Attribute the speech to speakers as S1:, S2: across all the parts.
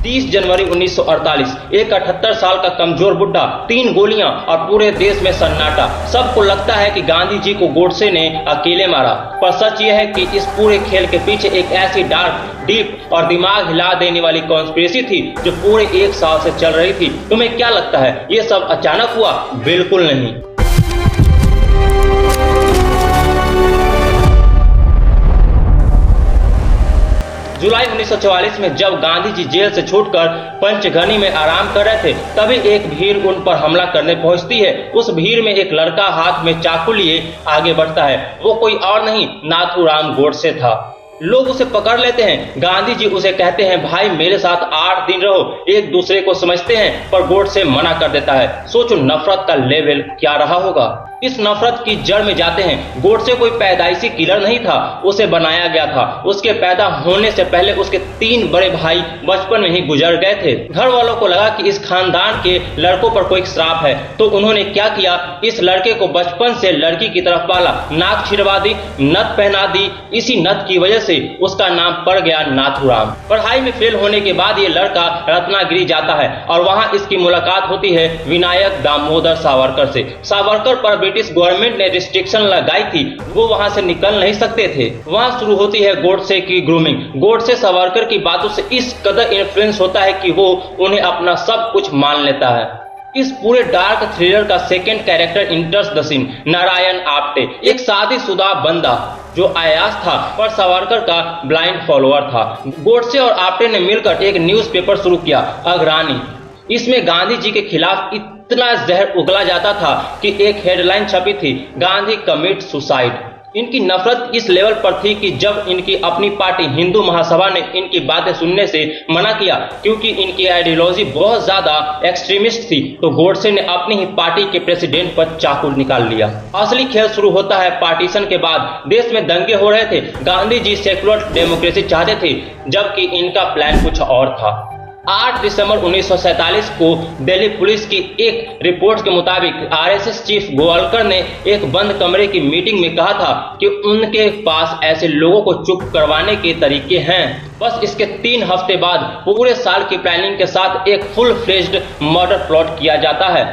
S1: 30 जनवरी 1948, एक 78 साल का कमजोर बुढ़ा, 3 गोलियां और पूरे देश में सन्नाटा। सबको लगता है कि गांधी जी को गोडसे ने अकेले मारा, पर सच यह है कि इस पूरे खेल के पीछे एक ऐसी डार्क, डीप और दिमाग हिला देने वाली कॉन्स्पिरेसी थी जो पूरे 1 साल से चल रही थी। तुम्हें क्या लगता है ये सब अचानक हुआ? बिल्कुल नहीं। जुलाई 1944 में जब गांधी जी जेल से छूटकर पंचगनी में आराम कर रहे थे, तभी एक भीड़ उन पर हमला करने पहुंचती है। उस भीड़ में एक लड़का हाथ में चाकू लिए आगे बढ़ता है। वो कोई और नहीं, नाथूराम गोडसे था। लोग उसे पकड़ लेते हैं। गांधी जी उसे कहते हैं, भाई मेरे साथ 8 दिन रहो। एक दूसरे को समझते हैं, पर गोडसे मना कर देता है। सोचो नफरत का लेवल क्या रहा होगा। इस नफरत की जड़ में जाते हैं। गोडसे कोई पैदाइशी किलर नहीं था, उसे बनाया गया था। उसके पैदा होने से पहले उसके 3 बड़े भाई बचपन में ही गुजर गए थे। घर वालों को लगा कि इस खानदान के लड़कों पर कोई श्राप है, तो उन्होंने क्या किया, इस लड़के को बचपन से लड़की की तरफ पाला, नाक छिड़वा दी, नथ पहना दी। इसी नथ की वजह से उसका नाम पड़ गया नाथूराम। पढ़ाई में फेल होने के बाद ये लड़का रत्नागिरी जाता है और वहां इसकी मुलाकात होती है विनायक दामोदर सावरकर से। सावरकर पर ब्रिटिश गवर्नमेंट ने रिस्ट्रिक्शन लगाई थी, वो वहां से निकल नहीं सकते थे। वहां शुरू होती है गोडसे की ग्रूमिंग। गोडसे सावरकर की बातों से इस कदर इन्फ्लुएंस होता है कि वो उन्हें अपना सब कुछ मान लेता है। इस पूरे डार्क थ्रिलर का second character enters the scene, Narayan Apte, एक शादीशुदा बंदा जो अयास था पर सावरकर का ब्लाइंड फॉलोअर था। गोडसे और आप्टे ने मिलकर एक न्यूज़पेपर शुरू किया, अग्रणी। इसमें गांधी जी के खिलाफ इतना जहर उगला जाता था कि एक हेडलाइन छपी थी, गांधी कमिट सुसाइड। इनकी नफरत इस लेवल पर थी कि जब इनकी अपनी पार्टी हिंदू महासभा ने इनकी बातें सुनने से मना किया, क्योंकि इनकी आइडियोलॉजी बहुत ज्यादा एक्सट्रीमिस्ट थी, तो गोडसे ने अपनी ही पार्टी के प्रेसिडेंट पर चाकू निकाल लिया। असली खेल शुरू होता है पार्टीशन के बाद। देश में दंगे हो रहे थे। गांधी जी सेकुलर डेमोक्रेसी चाहते थे, जबकि इनका प्लान कुछ और था। 8 दिसंबर 1947 को दिल्ली पुलिस की एक रिपोर्ट के मुताबिक आरएसएस चीफ गोवालकर ने एक बंद कमरे की मीटिंग में कहा था कि उनके पास ऐसे लोगों को चुप करवाने के तरीके हैं। बस इसके 3 हफ्ते बाद पूरे साल की प्लानिंग के साथ एक फुल फ्लेज्ड मर्डर प्लॉट किया जाता है।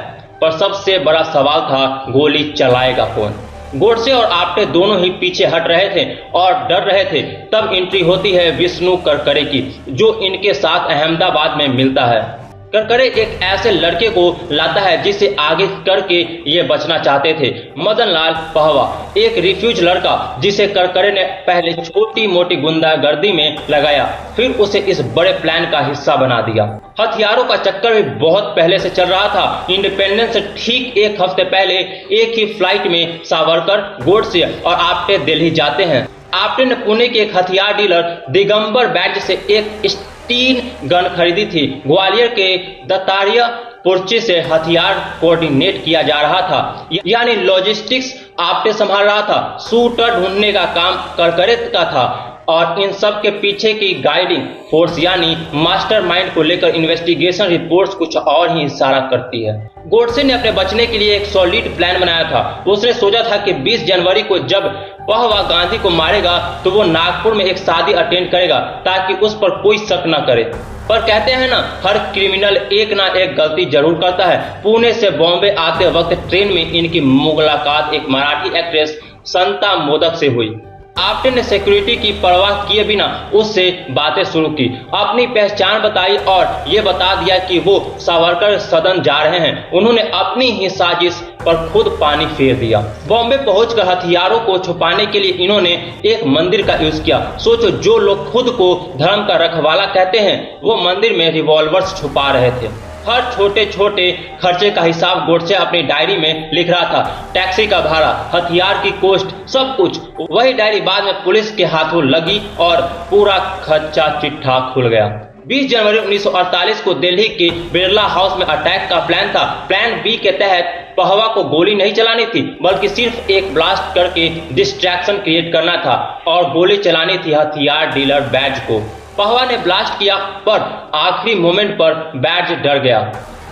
S1: पर सबसे बड़ा सवाल था, गोली चलाएगा कौन? गोडसे और आप्टे दोनों ही पीछे हट रहे थे और डर रहे थे। तब एंट्री होती है विष्णु करकरे की, जो इनके साथ अहमदाबाद में मिलता है। करकरे एक ऐसे लड़के को लाता है जिसे आगे करके ये बचना चाहते थे, मदन लाल पहवा, एक रिफ्यूज लड़का जिसे करकरे ने पहले छोटी मोटी गुंडागर्दी में लगाया, फिर उसे इस बड़े प्लान का हिस्सा बना दिया। हथियारों का चक्कर भी बहुत पहले से चल रहा था। इंडिपेंडेंस से ठीक 1 हफ्ते पहले एक ही फ्लाइट में सावरकर, गोडसे और आप्टे दिल्ली जाते हैं। आप्टे ने पुणे के एक हथियार डीलर दिगंबर बैज से एक 3 गन खरीदी थी। ग्वालियर के दत्तात्रेय पुर्चे से हथियार कोऑर्डिनेट किया जा रहा था, यानी लॉजिस्टिक्स आप्टे संभाल रहा था। शूटर ढूंढने का काम करकरे का था और इन सब के पीछे की गाइडिंग फोर्स यानी मास्टरमाइंड को लेकर इन्वेस्टिगेशन रिपोर्ट्स कुछ और ही इशारा करती है। गोडसे ने अपने बचने के लिए एक सॉलिड प्लान बनाया था। उसने सोचा था कि 20 जनवरी को जब पहवा गांधी को मारेगा तो वो नागपुर में एक शादी अटेंड करेगा ताकि उस पर कोई शक न करे। पर कहते हैं ना, हर क्रिमिनल एक ना एक गलती जरूर करता है। पुणे से बॉम्बे आते वक्त ट्रेन में इनकी मुलाकात एक मराठी एक्ट्रेस संता मोदक से हुई। आप्टे ने सिक्योरिटी की परवाह किए बिना उससे बातें शुरू की, अपनी पहचान बताई और ये बता दिया कि वो सावरकर सदन जा रहे हैं। उन्होंने अपनी ही साजिश पर खुद पानी फेर दिया। बॉम्बे पहुंचकर हथियारों को छुपाने के लिए इन्होंने एक मंदिर का यूज किया। सोचो, जो लोग खुद को धर्म का रखवाला कहते हैं, वो मंदिर में रिवॉल्वर्स छुपा रहे थे। हर छोटे छोटे खर्चे का हिसाब गोडसे अपनी डायरी में लिख रहा था, टैक्सी का भाड़ा, हथियार की कॉस्ट, सब कुछ। वही डायरी बाद में पुलिस के हाथों लगी और पूरा खर्चा चिट्ठा खुल गया। 20 जनवरी 1948 को दिल्ली के बिरला हाउस में अटैक का प्लान था। प्लान बी के तहत पहवा को गोली नहीं चलानी थी, बल्कि सिर्फ एक ब्लास्ट करके डिस्ट्रैक्शन क्रिएट करना था और गोली चलानी थी हथियार डीलर बैज को। पहवा ने ब्लास्ट किया, पर आखिरी मोमेंट पर बैज डर गया।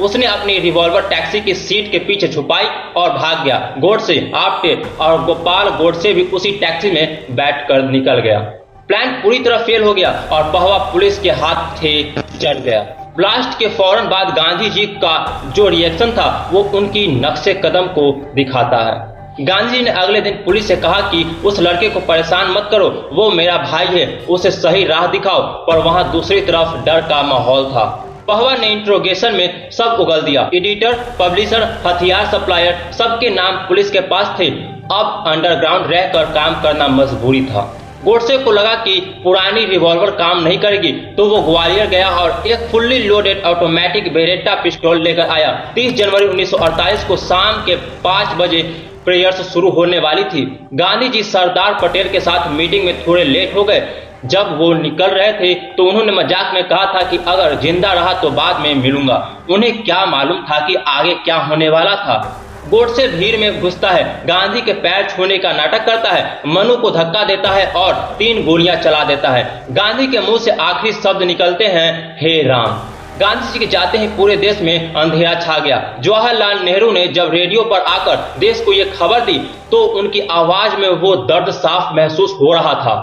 S1: उसने अपनी रिवॉल्वर टैक्सी की सीट के पीछे छुपाई और भाग गया। गोडसे, आप्टे और गोपाल गोडसे भी उसी टैक्सी में बैठकर निकल गया। प्लान पूरी तरह फेल हो गया और पहवा पुलिस के हाथ से चढ़ गया। ब्लास्ट के फौरन बाद गांधी जी का जो रिएक्शन था वो उनकी नक्शे कदम को दिखाता है। गांधी जी ने अगले दिन पुलिस से कहा कि उस लड़के को परेशान मत करो, वो मेरा भाई है, उसे सही राह दिखाओ। पर वहां दूसरी तरफ डर का माहौल था। पहवा ने इंट्रोगेशन में सब उगल दिया। एडिटर, पब्लिशर, हथियार सप्लायर, सबके नाम पुलिस के पास थे। अब अंडरग्राउंड रहकर काम करना मजबूरी था। गोडसे को लगा कि पुरानी रिवॉल्वर काम नहीं करेगी, तो वो ग्वालियर गया और एक fully loaded automatic Beretta pistol लेकर आया। 30 जनवरी 1948 को शाम के 5 बजे प्रेयर्स शुरू होने वाली थी। गांधी जी सरदार पटेल के साथ मीटिंग में थोड़े लेट हो गए। जब वो निकल रहे थे तो उन्होंने मजाक में कहा था कि अगर जिंदा रहा तो बाद में मिलूंगा। उन्हें क्या मालूम था कि आगे क्या होने वाला था। गोडसे भीड़ में घुसता है, गांधी के पैर छूने का नाटक करता है, मनु को धक्का देता है और 3 गोलियां चला देता है। गांधी के मुंह से आखिरी शब्द निकलते हैं, हे राम। गांधी जी के जाते ही पूरे देश में अंधेरा छा गया। जवाहरलाल नेहरू ने जब रेडियो पर आकर देश को ये खबर दी तो उनकी आवाज में वो दर्द साफ महसूस हो रहा था,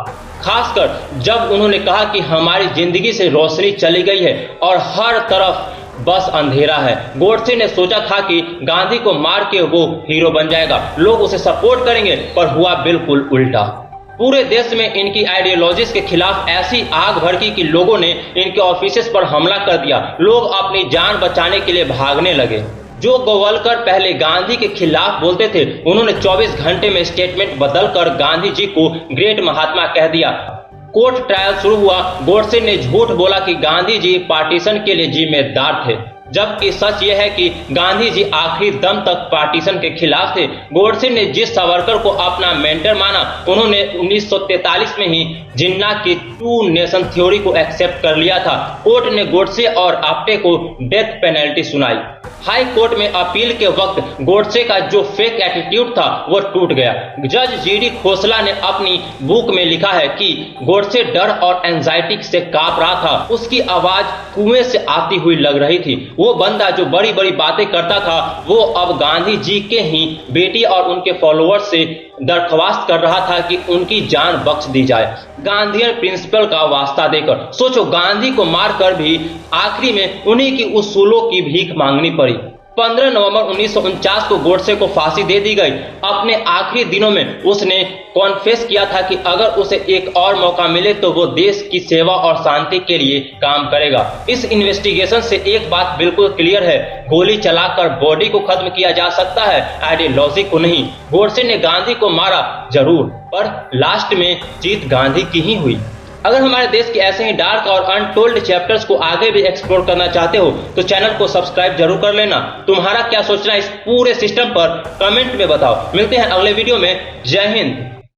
S1: खासकर जब उन्होंने कहा कि हमारी जिंदगी से रोशनी चली गई है और हर तरफ बस अंधेरा है। गोडसे ने सोचा था कि गांधी को मार के वो हीरो बन जाएगा, लोग उसे सपोर्ट करेंगे, पर हुआ बिल्कुल उल्टा। पूरे देश में इनकी आइडियोलॉजीज के खिलाफ ऐसी आग भड़की कि लोगों ने इनके ऑफिसेस पर हमला कर दिया। लोग अपनी जान बचाने के लिए भागने लगे। जो गोवलकर पहले गांधी के खिलाफ बोलते थे, उन्होंने 24 घंटे में स्टेटमेंट बदलकर गांधी जी को ग्रेट महात्मा कह दिया। कोर्ट ट्रायल शुरू हुआ। गोडसे ने झूठ बोला कि गांधी जी पार्टीशन के लिए जिम्मेदार थे, जबकि सच यह है कि गांधी जी आखिरी दम तक पार्टीशन के खिलाफ थे। गोडसे ने जिस सावरकर को अपना मेंटर माना, उन्होंने 1943 में ही जिन्ना की 2 नेशन थ्योरी को एक्सेप्ट कर लिया था। कोर्ट ने गोडसे और आप्टे को डेथ पेनल्टी सुनाई। हाई कोर्ट में अपील के वक्त गोडसे का जो फेक एटीट्यूड था वो टूट गया। जज जीडी खोसला ने अपनी बुक में लिखा है कि गोडसे डर और एंजाइटी से कांप रहा था। उसकी आवाज कुएं से आती हुई लग रही थी। वो बंदा जो बड़ी बड़ी बातें करता था, वो अब गांधी जी के ही बेटी और उनके फॉलोअर्स से दरख्वास्त कर रहा था कि उनकी जान बख्श दी जाए, गांधीयन प्रिंसिपल का वास्ता देकर। सोचो, गांधी को मारकर भी आखिरी में उन्हीं की उसूलों की भीख मांगनी पड़ी। 15 नवंबर 1949 को गोडसे को फांसी दे दी गई। अपने आखिरी दिनों में उसने कॉन्फेस किया था कि अगर उसे एक और मौका मिले तो वो देश की सेवा और शांति के लिए काम करेगा। इस इन्वेस्टिगेशन से एक बात बिल्कुल क्लियर है, गोली चलाकर बॉडी को खत्म किया जा सकता है, आइडियोलॉजी को नहीं। गोडसे ने गांधी को मारा जरूर, पर लास्ट में जीत गांधी की ही हुई। अगर हमारे देश के ऐसे ही डार्क और अनटोल्ड चैप्टर्स को आगे भी एक्सप्लोर करना चाहते हो तो चैनल को सब्सक्राइब जरूर कर लेना। तुम्हारा क्या सोचना इस पूरे सिस्टम पर कमेंट में बताओ। मिलते हैं अगले वीडियो में। जय हिंद।